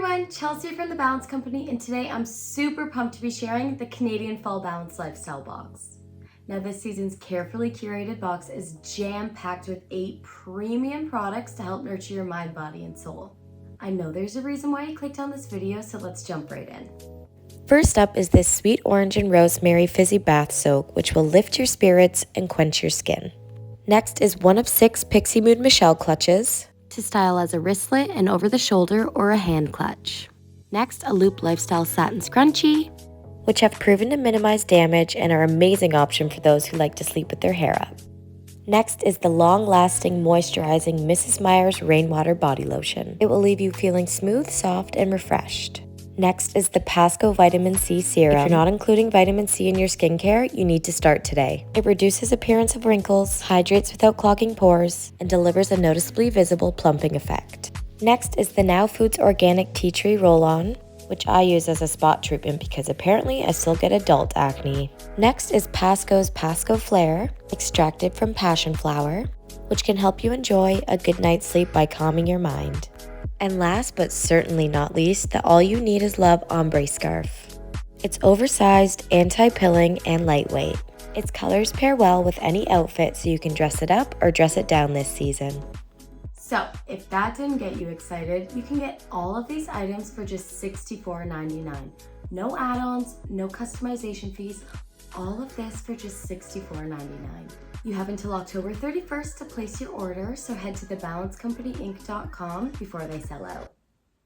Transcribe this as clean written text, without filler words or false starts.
everyone, Chelsea here from the Balance Company, and today I'm super pumped to be sharing the Canadian Fall Balance Lifestyle Box. Now this season's carefully curated box is jam-packed with 8 premium products to help nurture your mind, body, and soul. I know there's a reason why you clicked on this video, so let's jump right in. First up is this sweet orange and rosemary fizzy bath soak, which will lift your spirits and quench your skin. Next is one of 6 Pixie Mood Michelle Clutches, to style as a wristlet, an over-the-shoulder, or a hand clutch. Next, a loop Lifestyle Satin Scrunchie, which have proven to minimize damage and are an amazing option for those who like to sleep with their hair up. Next is the long-lasting, moisturizing Mrs. Meyer's Rainwater Body Lotion. It will leave you feeling smooth, soft, and refreshed. Next is the Pascoe Vitamin C Serum. If you're not including vitamin C in your skincare, you need to start today. It reduces appearance of wrinkles, hydrates without clogging pores, and delivers a noticeably visible plumping effect. Next is the Now Foods Organic Tea Tree Roll-On, which I use as a spot treatment because apparently I still get adult acne. Next is Pascoe's Pascoflair, extracted from passion flower, which can help you enjoy a good night's sleep by calming your mind. And last but certainly not least, the All You Need Is Love Ombre Scarf. It's oversized, anti-pilling, and lightweight. Its colors pair well with any outfit, so you can dress it up or dress it down this season. So, if that didn't get you excited, you can get all of these items for just $64.99. No add-ons, no customization fees, all of this for just $64.99. You have until October 31st to place your order, so head to thebalancecompanyinc.com before they sell out.